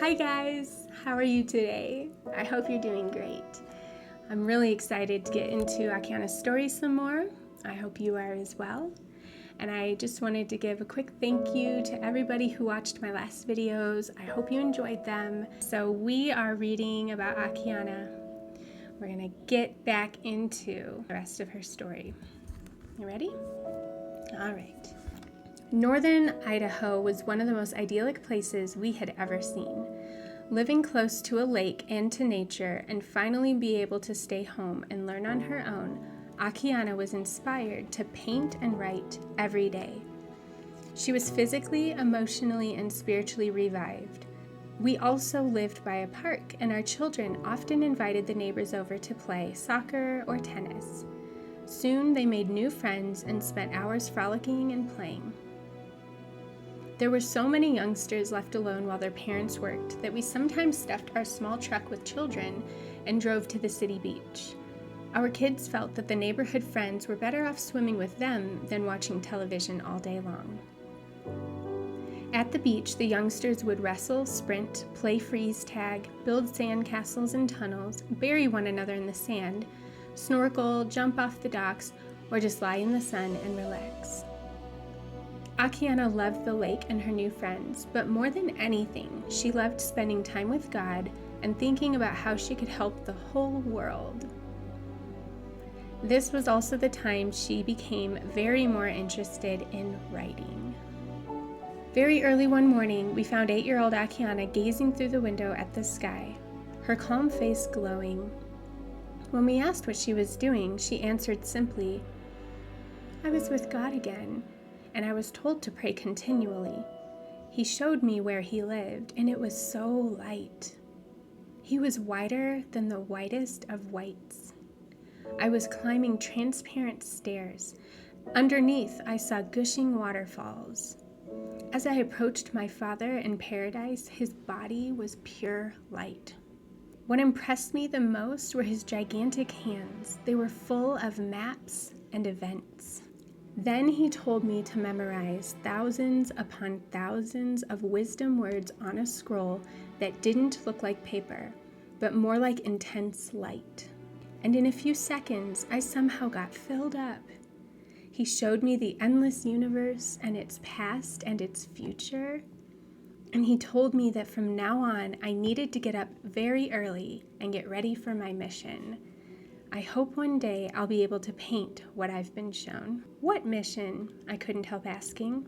Hi guys, how are you today? I hope you're doing great. I'm really excited to get into Akiane's story some more. I hope you are as well. And I just wanted to give a quick thank you to everybody who watched my last videos. I hope you enjoyed them. So we are reading about Akiane. We're gonna get back into the rest of her story. You ready? All right. Northern Idaho was one of the most idyllic places we had ever seen. Living close to a lake and to nature, and finally be able to stay home and learn on her own, Akiane was inspired to paint and write every day. She was physically, emotionally, and spiritually revived. We also lived by a park, and our children often invited the neighbors over to play soccer or tennis. Soon they made new friends and spent hours frolicking and playing. There were so many youngsters left alone while their parents worked that we sometimes stuffed our small truck with children and drove to the city beach. Our kids felt that the neighborhood friends were better off swimming with them than watching television all day long. At the beach, the youngsters would wrestle, sprint, play freeze tag, build sand castles and tunnels, bury one another in the sand, snorkel, jump off the docks, or just lie in the sun and relax. Akiane loved the lake and her new friends, but more than anything, she loved spending time with God and thinking about how she could help the whole world. This was also the time she became very more interested in writing. Very early one morning, we found 8-year-old Akiane gazing through the window at the sky, her calm face glowing. When we asked what she was doing, she answered simply, "I was with God again, and I was told to pray continually. He showed me where he lived, and it was so light. He was whiter than the whitest of whites. I was climbing transparent stairs. Underneath, I saw gushing waterfalls. As I approached my Father in paradise, his body was pure light. What impressed me the most were his gigantic hands. They were full of maps and events. Then he told me to memorize thousands upon thousands of wisdom words on a scroll that didn't look like paper, but more like intense light. And in a few seconds, I somehow got filled up. He showed me the endless universe and its past and its future. And he told me that from now on, I needed to get up very early and get ready for my mission. I hope one day I'll be able to paint what I've been shown." "What mission?" I couldn't help asking.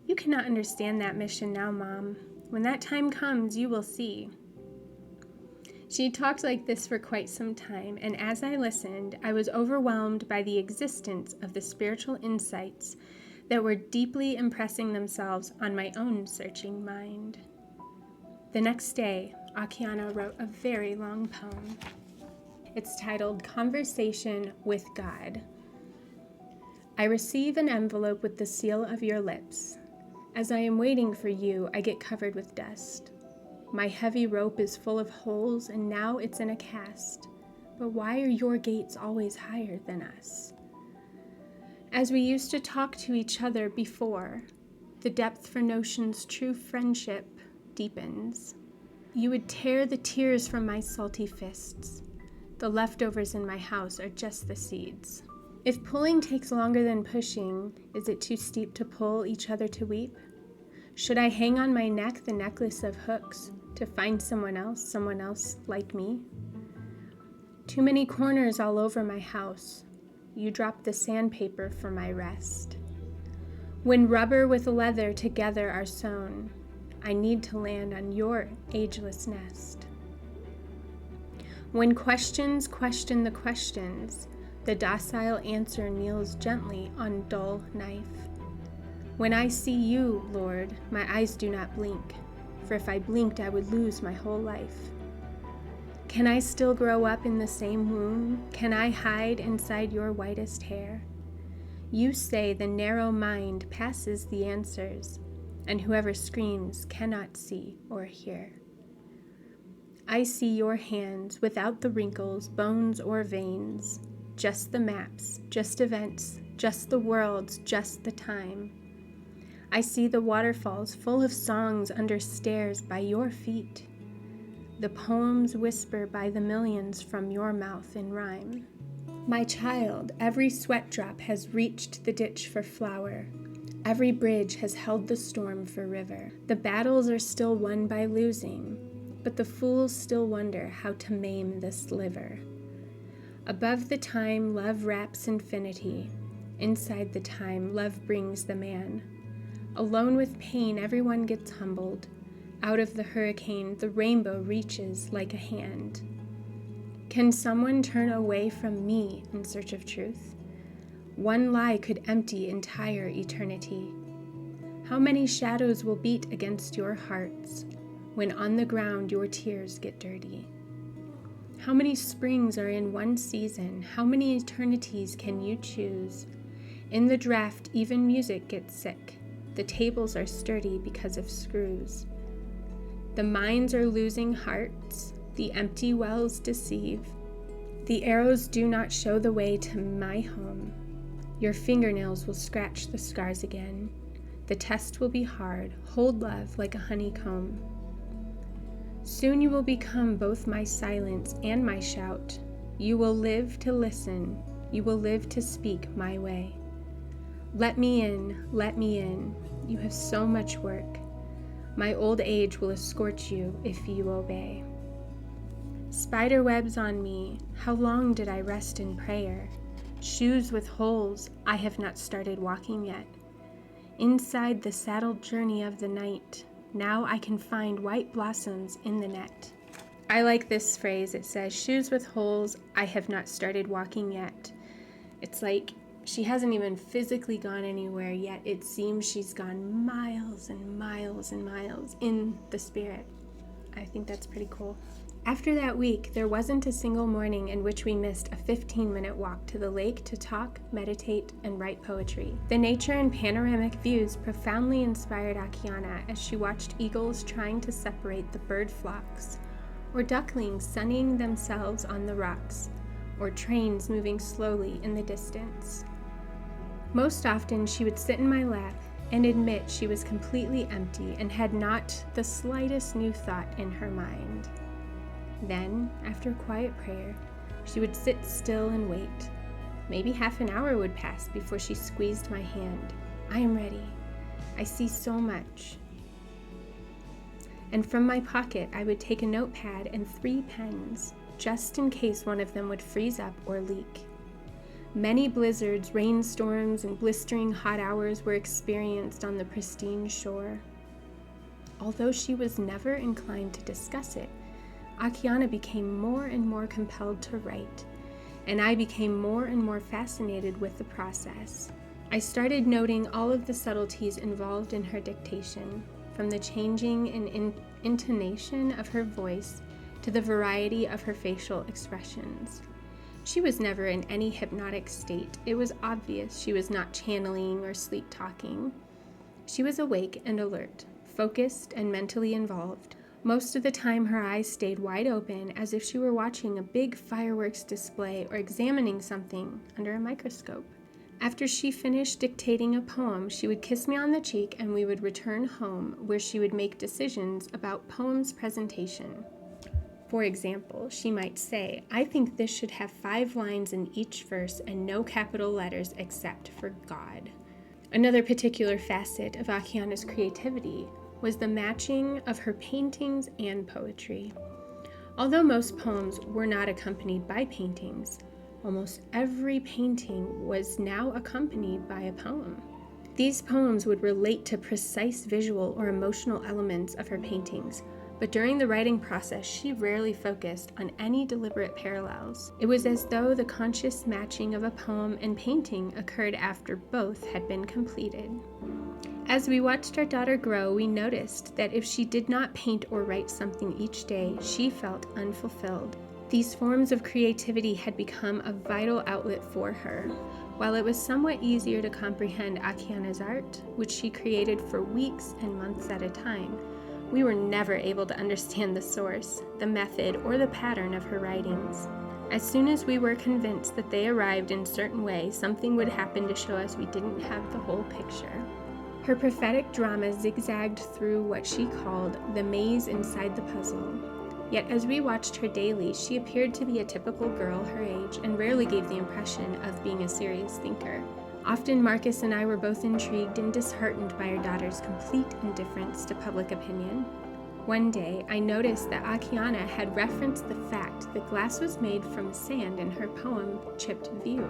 "You cannot understand that mission now, Mom. When that time comes, you will see." She talked like this for quite some time, and as I listened, I was overwhelmed by the existence of the spiritual insights that were deeply impressing themselves on my own searching mind. The next day, Akiane wrote a very long poem. It's titled Conversation with God. I receive an envelope with the seal of your lips. As I am waiting for you, I get covered with dust. My heavy rope is full of holes, and now it's in a cast. But why are your gates always higher than us? As we used to talk to each other before, the depth for notions true friendship deepens. You would tear the tears from my salty fists. The leftovers in my house are just the seeds. If pulling takes longer than pushing, is it too steep to pull each other to weep? Should I hang on my neck the necklace of hooks to find someone else like me? Too many corners all over my house. You drop the sandpaper for my rest. When rubber with leather together are sewn, I need to land on your ageless nest. When questions question the questions, the docile answer kneels gently on dull knife. When I see you, Lord, my eyes do not blink, for if I blinked, I would lose my whole life. Can I still grow up in the same womb? Can I hide inside your whitest hair? You say the narrow mind passes the answers, and whoever screams cannot see or hear. I see your hands without the wrinkles, bones, or veins, just the maps, just events, just the worlds, just the time. I see the waterfalls full of songs under stairs by your feet. The poems whisper by the millions from your mouth in rhyme. My child, every sweat drop has reached the ditch for flower. Every bridge has held the storm for river. The battles are still won by losing, but the fools still wonder how to maim this liver. Above the time, love wraps infinity. Inside the time, love brings the man. Alone with pain, everyone gets humbled. Out of the hurricane, the rainbow reaches like a hand. Can someone turn away from me in search of truth? One lie could empty entire eternity. How many shadows will beat against your hearts when on the ground your tears get dirty? How many springs are in one season? How many eternities can you choose? In the draft, even music gets sick. The tables are sturdy because of screws. The mines are losing hearts. The empty wells deceive. The arrows do not show the way to my home. Your fingernails will scratch the scars again. The test will be hard. Hold love like a honeycomb. Soon you will become both my silence and my shout. You will live to listen. You will live to speak my way. Let me in, let me in. You have so much work. My old age will escort you if you obey. Spider webs on me, how long did I rest in prayer? Shoes with holes, I have not started walking yet. Inside the saddled journey of the night, now I can find white blossoms in the net. I like this phrase. It says, shoes with holes, I have not started walking yet. It's like she hasn't even physically gone anywhere yet. It seems she's gone miles and miles and miles in the spirit. I think that's pretty cool. After that week, there wasn't a single morning in which we missed a 15-minute walk to the lake to talk, meditate, and write poetry. The nature and panoramic views profoundly inspired Akiane as she watched eagles trying to separate the bird flocks, or ducklings sunning themselves on the rocks, or trains moving slowly in the distance. Most often, she would sit in my lap and admit she was completely empty and had not the slightest new thought in her mind. Then, after quiet prayer, she would sit still and wait. Maybe half an hour would pass before she squeezed my hand. I am ready. I see so much. And from my pocket, I would take a notepad and 3 pens, just in case one of them would freeze up or leak. Many blizzards, rainstorms, and blistering hot hours were experienced on the pristine shore. Although she was never inclined to discuss it, Akiane became more and more compelled to write, and I became more and more fascinated with the process. I started noting all of the subtleties involved in her dictation, from the changing in intonation of her voice to the variety of her facial expressions. She was never in any hypnotic state. It was obvious she was not channeling or sleep-talking. She was awake and alert, focused and mentally involved. Most of the time, her eyes stayed wide open as if she were watching a big fireworks display or examining something under a microscope. After she finished dictating a poem, she would kiss me on the cheek and we would return home, where she would make decisions about poem's presentation. For example, she might say, I think this should have 5 lines in each verse and no capital letters except for God. Another particular facet of Akiane's creativity was the matching of her paintings and poetry. Although most poems were not accompanied by paintings, almost every painting was now accompanied by a poem. These poems would relate to precise visual or emotional elements of her paintings, but during the writing process, she rarely focused on any deliberate parallels. It was as though the conscious matching of a poem and painting occurred after both had been completed. As we watched our daughter grow, we noticed that if she did not paint or write something each day, she felt unfulfilled. These forms of creativity had become a vital outlet for her. While it was somewhat easier to comprehend Akiane's art, which she created for weeks and months at a time, we were never able to understand the source, the method, or the pattern of her writings. As soon as we were convinced that they arrived in a certain way, something would happen to show us we didn't have the whole picture. Her prophetic drama zigzagged through what she called the maze inside the puzzle. Yet as we watched her daily, she appeared to be a typical girl her age and rarely gave the impression of being a serious thinker. Often Marcus and I were both intrigued and disheartened by our daughter's complete indifference to public opinion. One day, I noticed that Akiane had referenced the fact that glass was made from sand in her poem, Chipped View.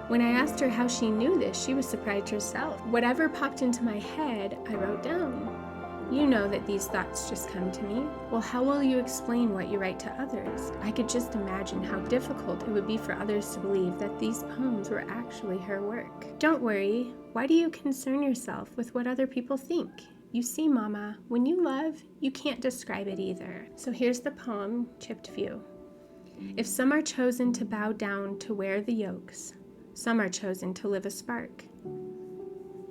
When I asked her how she knew this, she was surprised herself. Whatever popped into my head, I wrote down. You know that these thoughts just come to me. Well, how will you explain what you write to others? I could just imagine how difficult it would be for others to believe that these poems were actually her work. Don't worry. Why do you concern yourself with what other people think? You see, Mama, when you love, you can't describe it either. So here's the poem, Chipped View. If some are chosen to bow down to wear the yokes, some are chosen to live a spark.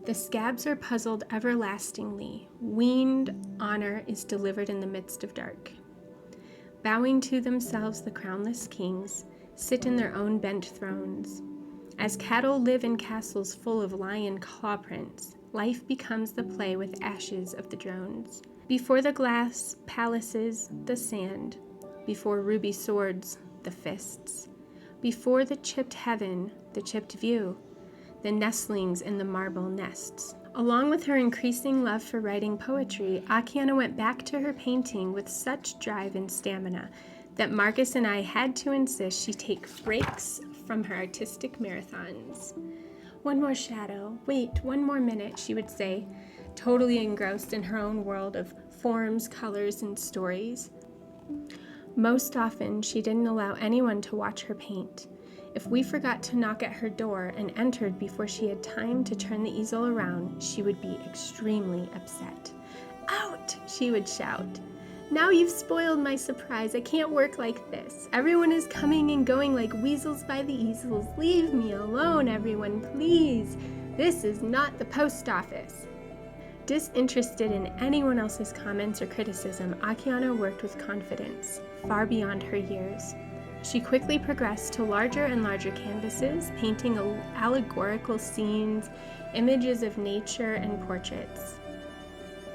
The scabs are puzzled everlastingly. Weaned honor is delivered in the midst of dark. Bowing to themselves, the crownless kings sit in their own bent thrones. As cattle live in castles full of lion claw prints, life becomes the play with ashes of the drones. Before the glass palaces, the sand. Before ruby swords, the fists. Before the chipped heaven, the chipped view. The nestlings in the marble nests. Along with her increasing love for writing poetry, Akiane went back to her painting with such drive and stamina that Marcus and I had to insist she take breaks from her artistic marathons. One more shadow. Wait, one more minute, she would say, totally engrossed in her own world of forms, colors, and stories. Most often, she didn't allow anyone to watch her paint. If we forgot to knock at her door and entered before she had time to turn the easel around, she would be extremely upset. Out, she would shout. Now you've spoiled my surprise. I can't work like this. Everyone is coming and going like weasels by the easels. Leave me alone, everyone, please. This is not the post office. Disinterested in anyone else's comments or criticism, Akiane worked with confidence, far beyond her years. She quickly progressed to larger and larger canvases, painting allegorical scenes, images of nature, and portraits.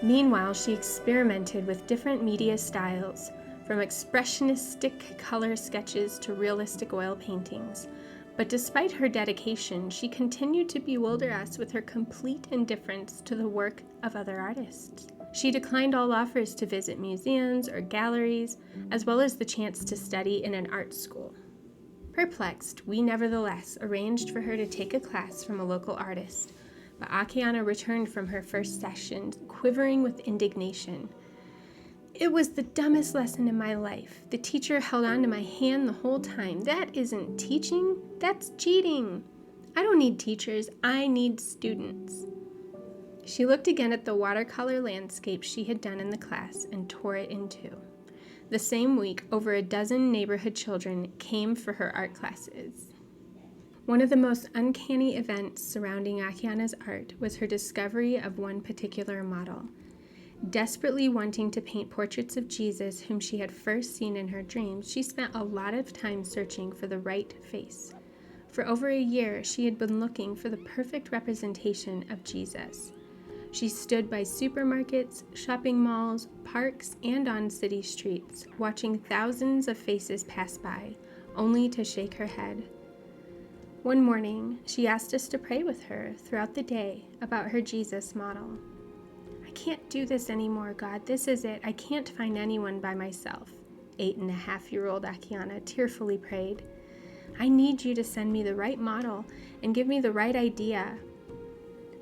Meanwhile, she experimented with different media styles, from expressionistic color sketches to realistic oil paintings. But despite her dedication, she continued to bewilder us with her complete indifference to the work of other artists. She declined all offers to visit museums or galleries, as well as the chance to study in an art school. Perplexed, we nevertheless arranged for her to take a class from a local artist, but Akiane returned from her first session quivering with indignation. It was the dumbest lesson in my life. The teacher held on to my hand the whole time. That isn't teaching, that's cheating. I don't need teachers, I need students. She looked again at the watercolor landscape she had done in the class and tore it in two. The same week, over a dozen neighborhood children came for her art classes. One of the most uncanny events surrounding Akiane's art was her discovery of one particular model. Desperately wanting to paint portraits of Jesus, whom she had first seen in her dreams, she spent a lot of time searching for the right face. For over a year, she had been looking for the perfect representation of Jesus. She stood by supermarkets, shopping malls, parks, and on city streets, watching thousands of faces pass by, only to shake her head. One morning, she asked us to pray with her throughout the day about her Jesus model. I can't do this anymore, God. This is it. I can't find anyone by myself, 8.5-year-old Akiane tearfully prayed. I need you to send me the right model and give me the right idea.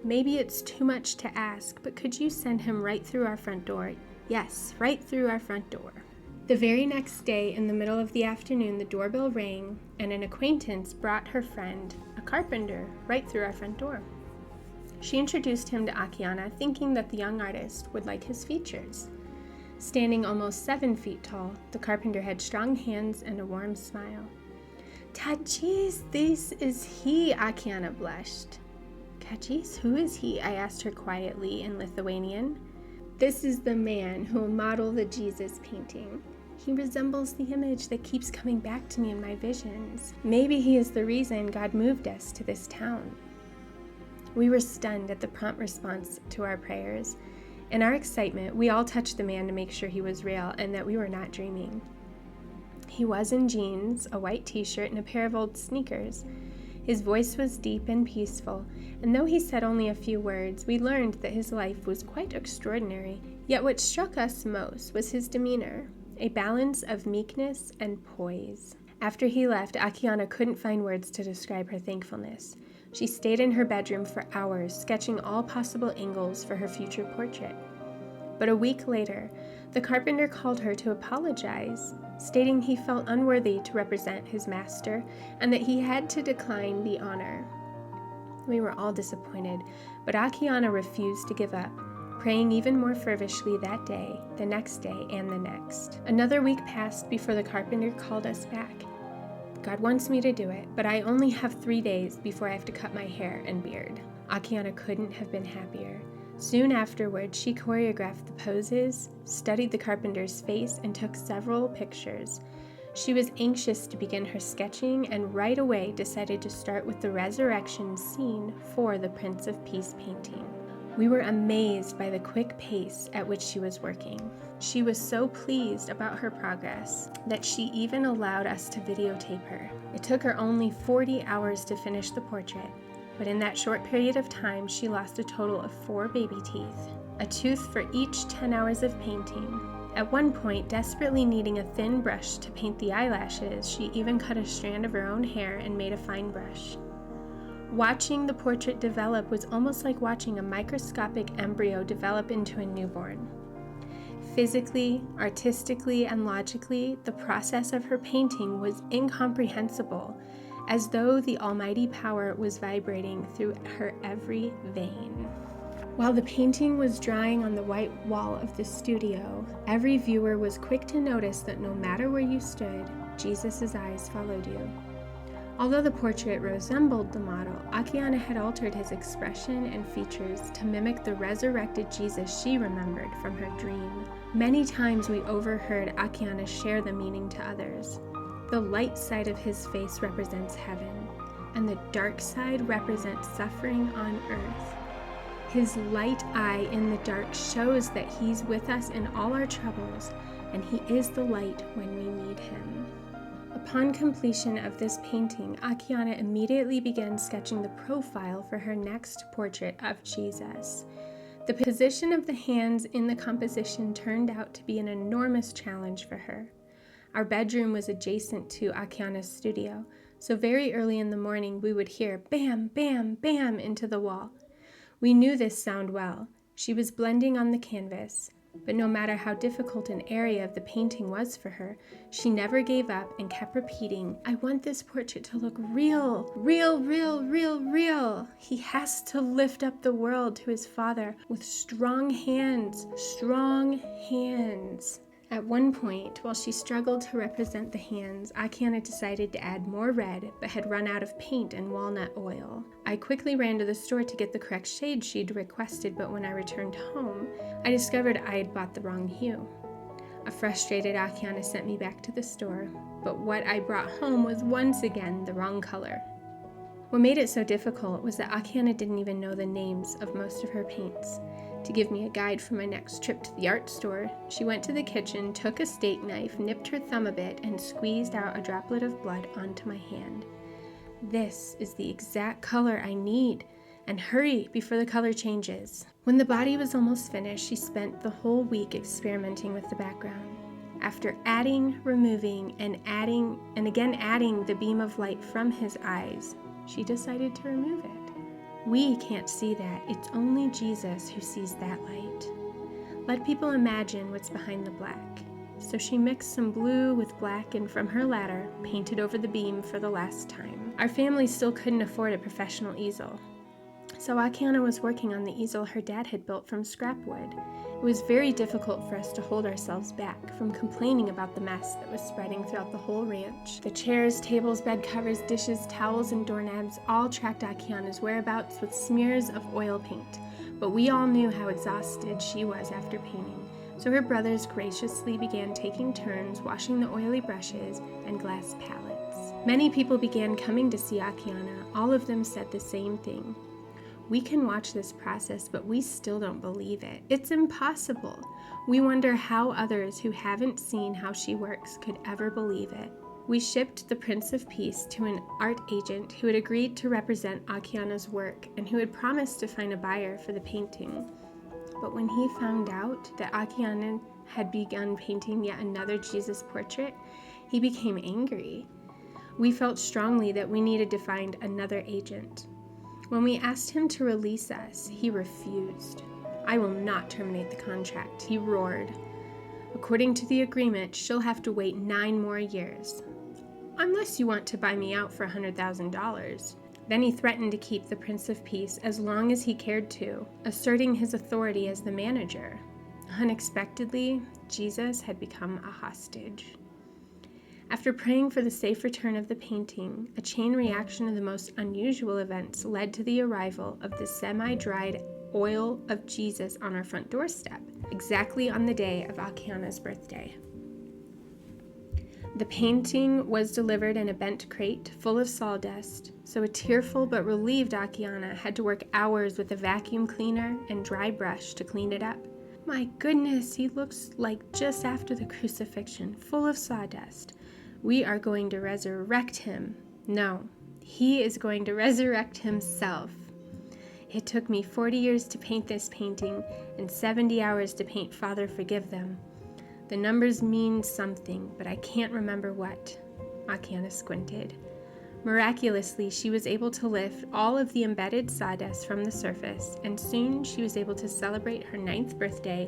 Maybe it's too much to ask, but could you send him right through our front door? Yes, right through our front door. The very next day, in the middle of the afternoon, the doorbell rang, and an acquaintance brought her friend, a carpenter, right through our front door. She introduced him to Akiane, thinking that the young artist would like his features. Standing almost 7 feet tall, the carpenter had strong hands and a warm smile. Tajis, this is he, Akiane blushed. Kajis, who is he? I asked her quietly in Lithuanian. This is the man who will model the Jesus painting. He resembles the image that keeps coming back to me in my visions. Maybe he is the reason God moved us to this town. We were stunned at the prompt response to our prayers. In our excitement, we all touched the man to make sure he was real and that we were not dreaming. He was in jeans, a white t-shirt, and a pair of old sneakers. His voice was deep and peaceful, and though he said only a few words, we learned that his life was quite extraordinary. Yet what struck us most was his demeanor, a balance of meekness and poise. After he left, Akiane couldn't find words to describe her thankfulness. She stayed in her bedroom for hours, sketching all possible angles for her future portrait. But a week later, the carpenter called her to apologize, stating he felt unworthy to represent his master and that he had to decline the honor. We were all disappointed, but Akiane refused to give up, praying even more fervently that day, the next day, and the next. Another week passed before the carpenter called us back. God wants me to do it, but I only have 3 days before I have to cut my hair and beard. Akiane couldn't have been happier. Soon afterward, she choreographed the poses, studied the carpenter's face, and took several pictures. She was anxious to begin her sketching and right away decided to start with the resurrection scene for the Prince of Peace painting. We were amazed by the quick pace at which she was working. She was so pleased about her progress that she even allowed us to videotape her. It took her only 40 hours to finish the portrait, but in that short period of time, she lost a total of 4 baby teeth, a tooth for each 10 hours of painting. At one point, desperately needing a thin brush to paint the eyelashes, she even cut a strand of her own hair and made a fine brush. Watching the portrait develop was almost like watching a microscopic embryo develop into a newborn. Physically, artistically, and logically, the process of her painting was incomprehensible, as though the almighty power was vibrating through her every vein. While the painting was drying on the white wall of the studio, every viewer was quick to notice that no matter where you stood, Jesus' eyes followed you. Although the portrait resembled the model, Akiane had altered his expression and features to mimic the resurrected Jesus she remembered from her dream. Many times we overheard Akiane share the meaning to others. The light side of his face represents heaven, and the dark side represents suffering on earth. His light eye in the dark shows that he's with us in all our troubles, and he is the light when we need him. Upon completion of this painting, Akiane immediately began sketching the profile for her next portrait of Jesus. The position of the hands in the composition turned out to be an enormous challenge for her. Our bedroom was adjacent to Akiane's studio, so very early in the morning we would hear bam, bam, bam into the wall. We knew this sound well. She was blending on the canvas, but no matter how difficult an area of the painting was for her, she never gave up and kept repeating, "I want this portrait to look real, real, real, real, real. He has to lift up the world to his Father with strong hands, strong hands." At one point, while she struggled to represent the hands, Akiane decided to add more red, but had run out of paint and walnut oil. I quickly ran to the store to get the correct shade she'd requested, but when I returned home, I discovered I had bought the wrong hue. A frustrated Akiane sent me back to the store, but what I brought home was once again the wrong color. What made it so difficult was that Akiane didn't even know the names of most of her paints. To give me a guide for my next trip to the art store, she went to the kitchen, took a steak knife, nipped her thumb a bit, and squeezed out a droplet of blood onto my hand. "This is the exact color I need, and hurry before the color changes." When the body was almost finished, she spent the whole week experimenting with the background. After adding, removing, and again adding the beam of light from his eyes, she decided to remove it. We can't see that. It's only Jesus who sees that light. Let people imagine what's behind the black. So she mixed some blue with black and from her ladder, painted over the beam for the last time. Our family still couldn't afford a professional easel, so Akiane was working on the easel her dad had built from scrap wood. It was very difficult for us to hold ourselves back from complaining about the mess that was spreading throughout the whole ranch. The chairs, tables, bed covers, dishes, towels, and doorknobs all tracked Akiane's whereabouts with smears of oil paint, but we all knew how exhausted she was after painting, so her brothers graciously began taking turns washing the oily brushes and glass palettes. Many people began coming to see Akiane. All of them said the same thing. We can watch this process, but we still don't believe it. It's impossible. We wonder how others who haven't seen how she works could ever believe it. We shipped the Prince of Peace to an art agent who had agreed to represent Akiane's work and who had promised to find a buyer for the painting. But when he found out that Akiane had begun painting yet another Jesus portrait, he became angry. We felt strongly that we needed to find another agent. When we asked him to release us, he refused. "I will not terminate the contract," he roared. "According to the agreement, she'll have to wait 9 more years. Unless you want to buy me out for $100,000. Then he threatened to keep the Prince of Peace as long as he cared to, asserting his authority as the manager. Unexpectedly, Jesus had become a hostage. After praying for the safe return of the painting, a chain reaction of the most unusual events led to the arrival of the semi-dried oil of Jesus on our front doorstep, exactly on the day of Akiane's birthday. The painting was delivered in a bent crate full of sawdust, so a tearful but relieved Akiane had to work hours with a vacuum cleaner and dry brush to clean it up. "My goodness, he looks like just after the crucifixion, full of sawdust. We are going to resurrect him." No, he is going to resurrect himself. "It took me 40 years to paint this painting and 70 hours to paint Father Forgive Them. The numbers mean something, but I can't remember what." Akiane squinted. Miraculously, she was able to lift all of the embedded sawdust from the surface, and soon she was able to celebrate her 9th birthday,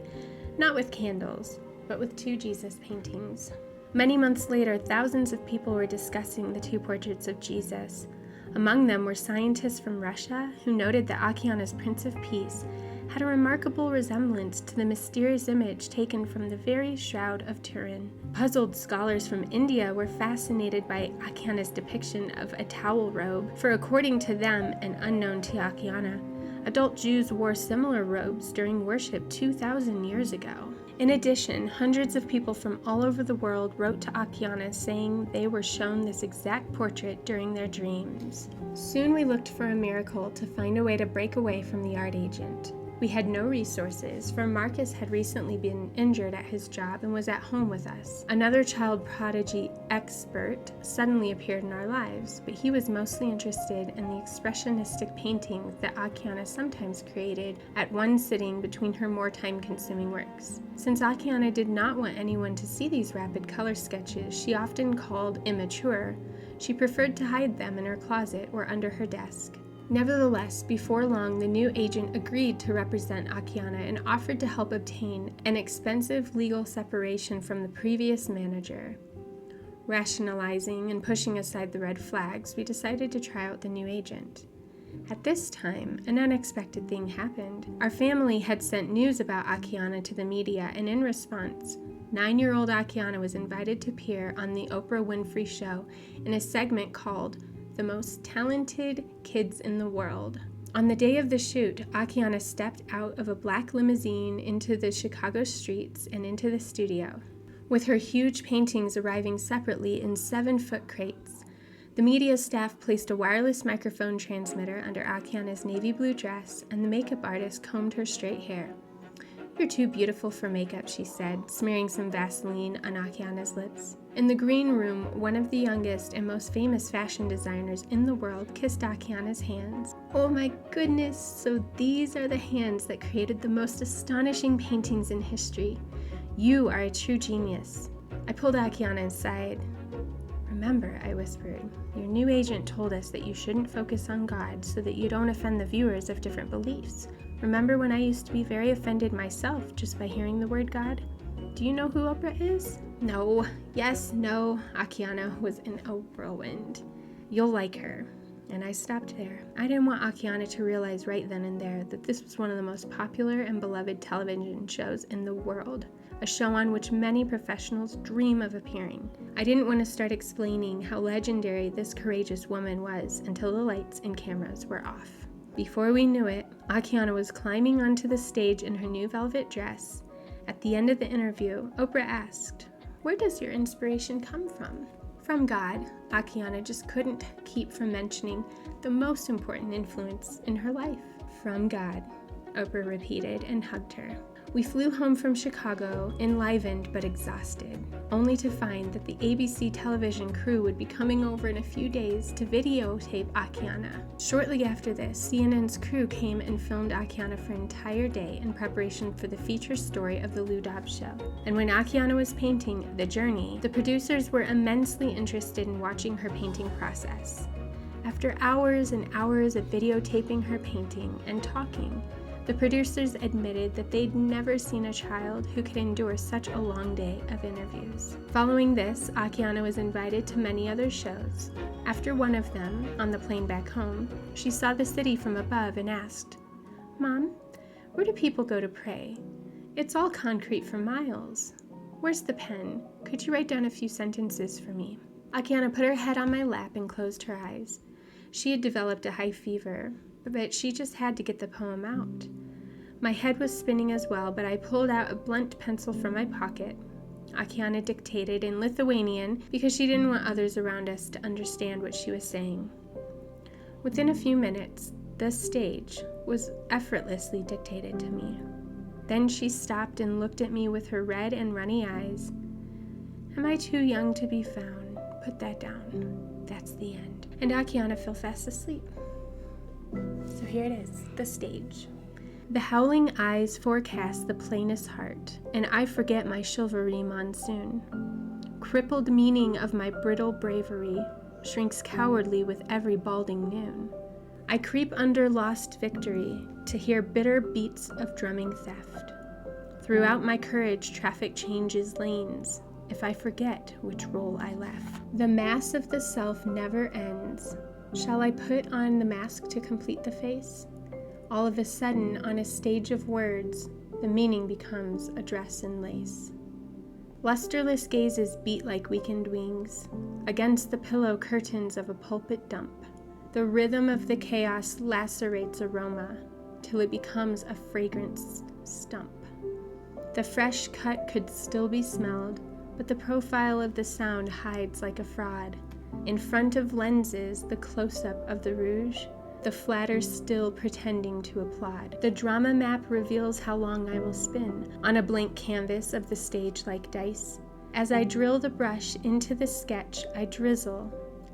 not with candles, but with 2 Jesus paintings. Many months later, thousands of people were discussing the 2 portraits of Jesus. Among them were scientists from Russia who noted that Akiane's Prince of Peace had a remarkable resemblance to the mysterious image taken from the very Shroud of Turin. Puzzled scholars from India were fascinated by Akiane's depiction of a towel robe, for according to them, and unknown to Akiane, adult Jews wore similar robes during worship 2,000 years ago. In addition, hundreds of people from all over the world wrote to Akiane saying they were shown this exact portrait during their dreams. Soon we looked for a miracle to find a way to break away from the art agent. We had no resources, for Marcus had recently been injured at his job and was at home with us. Another child prodigy expert suddenly appeared in our lives, but he was mostly interested in the expressionistic paintings that Akiane sometimes created at one sitting between her more time-consuming works. Since Akiane did not want anyone to see these rapid color sketches she often called immature, she preferred to hide them in her closet or under her desk. Nevertheless, before long, the new agent agreed to represent Akiane and offered to help obtain an expensive legal separation from the previous manager. Rationalizing and pushing aside the red flags, we decided to try out the new agent. At this time, an unexpected thing happened. Our family had sent news about Akiane to the media, and in response, 9-year-old Akiane was invited to appear on the Oprah Winfrey Show in a segment called The Most Talented Kids in the World. On the day of the shoot, Akiane stepped out of a black limousine into the Chicago streets and into the studio, with her huge paintings arriving separately in 7-foot crates. The media staff placed a wireless microphone transmitter under Akiane's navy blue dress, and the makeup artist combed her straight hair. "You're too beautiful for makeup," she said, smearing some Vaseline on Akiane's lips. In the green room, one of the youngest and most famous fashion designers in the world kissed Akiane's hands. "Oh my goodness, so these are the hands that created the most astonishing paintings in history. You are a true genius." I pulled Akiane aside. "Remember," I whispered, "your new agent told us that you shouldn't focus on God so that you don't offend the viewers of different beliefs. Remember when I used to be very offended myself just by hearing the word God? Do you know who Oprah is?" "No, yes, no." Akiane was in a whirlwind. "You'll like her." And I stopped there. I didn't want Akiane to realize right then and there that this was one of the most popular and beloved television shows in the world, a show on which many professionals dream of appearing. I didn't want to start explaining how legendary this courageous woman was until the lights and cameras were off. Before we knew it, Akiane was climbing onto the stage in her new velvet dress. At the end of the interview, Oprah asked, "Where does your inspiration come from?" "From God." Akiane just couldn't keep from mentioning the most important influence in her life. From God, Oprah repeated and hugged her. We flew home from Chicago, enlivened but exhausted, only to find that the ABC television crew would be coming over in a few days to videotape Akiane. Shortly after this, CNN's crew came and filmed Akiane for an entire day in preparation for the feature story of the Lou Dobbs show. And when Akiane was painting The Journey, the producers were immensely interested in watching her painting process. After hours and hours of videotaping her painting and talking, the producers admitted that they'd never seen a child who could endure such a long day of interviews. Following this, Akiane was invited to many other shows. After one of them, on the plane back home, she saw the city from above and asked, "Mom, where do people go to pray? It's all concrete for miles. Where's the pen? Could you write down a few sentences for me?" Akiane put her head on my lap and closed her eyes. She had developed a high fever, but she just had to get the poem out. My head was spinning as well, but I pulled out a blunt pencil from my pocket. Akiane dictated in Lithuanian because she didn't want others around us to understand what she was saying. Within a few minutes, the stage was effortlessly dictated to me. Then she stopped and looked at me with her red and runny eyes. "Am I too young to be found? Put that down. That's the end." And Akiane fell fast asleep. So here it is, the stage. The howling eyes forecast the plainest heart, and I forget my chivalry monsoon. Crippled meaning of my brittle bravery shrinks cowardly with every balding noon. I creep under lost victory to hear bitter beats of drumming theft. Throughout my courage, traffic changes lanes, if I forget which role I left. The mass of the self never ends. Shall I put on the mask to complete the face? All of a sudden, on a stage of words, the meaning becomes a dress and lace. Lusterless gazes beat like weakened wings against the pillow curtains of a pulpit dump. The rhythm of the chaos lacerates aroma till it becomes a fragrance stump. The fresh cut could still be smelled, but the profile of the sound hides like a fraud. In front of lenses, the close-up of the rouge, the flatter still pretending to applaud. The drama map reveals how long I will spin on a blank canvas of the stage like dice. As I drill the brush into the sketch, I drizzle,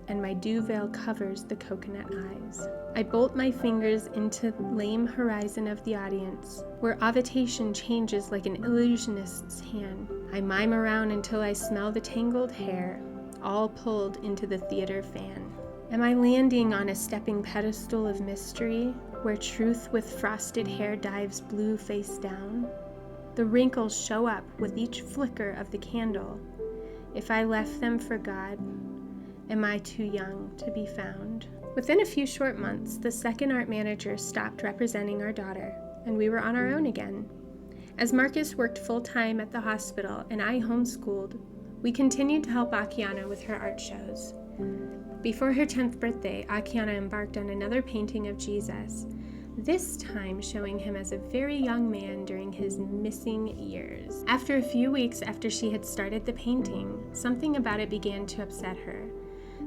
and my dew veil covers the coconut eyes. I bolt my fingers into the lame horizon of the audience, where avitation changes like an illusionist's hand. I mime around until I smell the tangled hair, all pulled into the theater fan. Am I landing on a stepping pedestal of mystery, where truth with frosted hair dives blue face down? The wrinkles show up with each flicker of the candle. If I left them for God, am I too young to be found? Within a few short months, the second art manager stopped representing our daughter, and we were on our own again. As Marcus worked full-time at the hospital and I homeschooled, we continued to help Akiane with her art shows. Before her 10th birthday, Akiane embarked on another painting of Jesus, this time showing him as a very young man during his missing years. After a few weeks after she had started the painting, something about it began to upset her.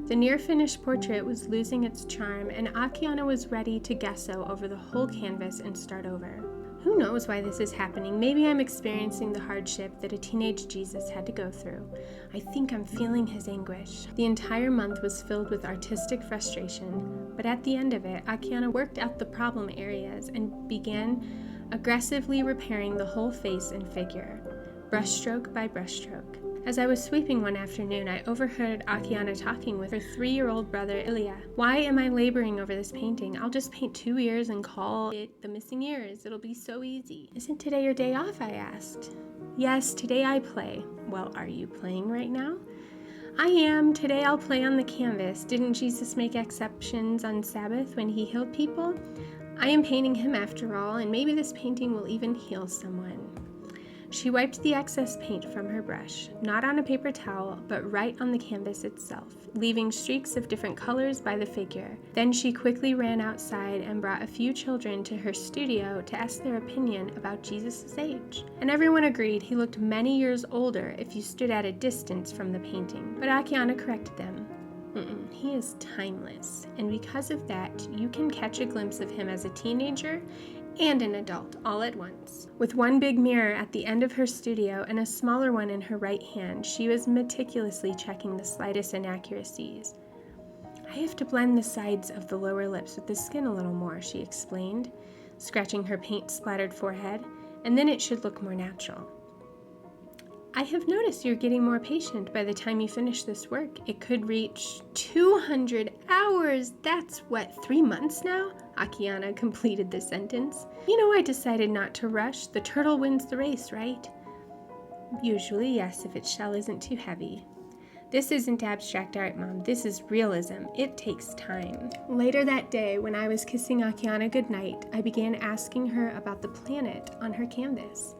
The near-finished portrait was losing its charm, and Akiane was ready to gesso over the whole canvas and start over. Who knows why this is happening? Maybe I'm experiencing the hardship that a teenage Jesus had to go through. I think I'm feeling his anguish. The entire month was filled with artistic frustration, but at the end of it, Akiane worked out the problem areas and began aggressively repairing the whole face and figure, brushstroke by brushstroke. As I was sweeping one afternoon, I overheard Akiane talking with her 3-year-old brother, Ilya. "Why am I laboring over this painting? I'll just paint 2 ears and call it the missing ears. It'll be so easy." "Isn't today your day off?" I asked. "Yes, today I play." "Well, are you playing right now?" "I am. Today I'll play on the canvas. Didn't Jesus make exceptions on Sabbath when he healed people? I am painting him after all, and maybe this painting will even heal someone." She wiped the excess paint from her brush, not on a paper towel, but right on the canvas itself, leaving streaks of different colors by the figure. Then she quickly ran outside and brought a few children to her studio to ask their opinion about Jesus' age. And everyone agreed he looked many years older if you stood at a distance from the painting. But Akiane corrected them. He is timeless, and because of that, you can catch a glimpse of him as a teenager and an adult all at once. With one big mirror at the end of her studio and a smaller one in her right hand, she was meticulously checking the slightest inaccuracies. I have to blend the sides of the lower lips with the skin a little more, she explained, scratching her paint-splattered forehead, and then it should look more natural. I have noticed you're getting more patient by the time you finish this work. It could reach 200 hours. That's 3 months now? Akiane completed the sentence. I decided not to rush. The turtle wins the race, right? Usually, yes, if its shell isn't too heavy. This isn't abstract art, Mom. This is realism. It takes time. Later that day, when I was kissing Akiane goodnight, I began asking her about the planet on her canvas.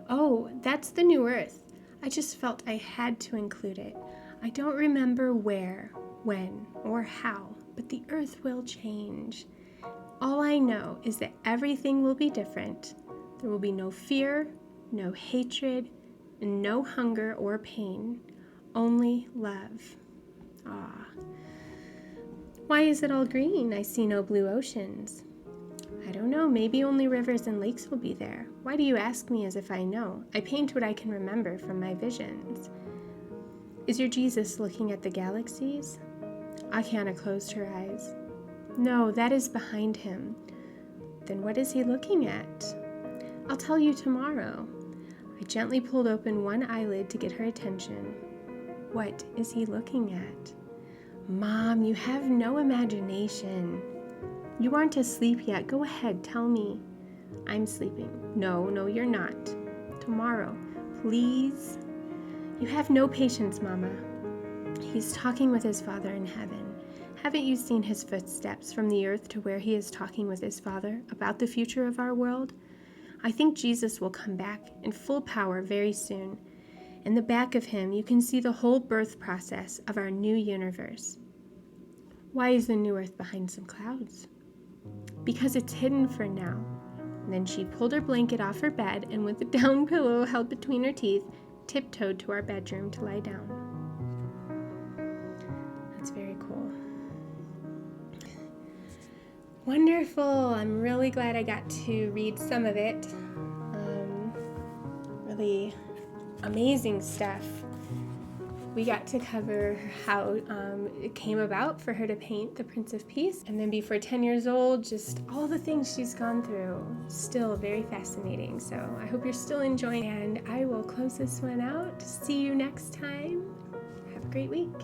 Oh, that's the new Earth. I just felt I had to include it. I don't remember where, when, or how, but the Earth will change. All I know is that everything will be different. There will be no fear, no hatred, and no hunger or pain. Only love. Ah. Why is it all green? I see no blue oceans. I don't know, maybe only rivers and lakes will be there. Why do you ask me as if I know? I paint what I can remember from my visions. Is your Jesus looking at the galaxies? Akiane closed her eyes. No, that is behind him. Then what is he looking at? I'll tell you tomorrow. I gently pulled open one eyelid to get her attention. What is he looking at? Mom, you have no imagination. You aren't asleep yet. Go ahead, tell me. I'm sleeping. No, you're not. Tomorrow, please. You have no patience, Mama. He's talking with his Father in heaven. Haven't you seen his footsteps from the earth to where he is talking with his Father about the future of our world? I think Jesus will come back in full power very soon. In the back of him, you can see the whole birth process of our new universe. Why is the new earth behind some clouds? Because it's hidden for now. And then she pulled her blanket off her bed and with the down pillow held between her teeth, tiptoed to our bedroom to lie down. That's very cool. Wonderful. I'm really glad I got to read some of it. Really amazing stuff. We got to cover how it came about for her to paint the Prince of Peace. And then before 10 years old, just all the things she's gone through. Still very fascinating. So I hope you're still enjoying. And I will close this one out. See you next time. Have a great week.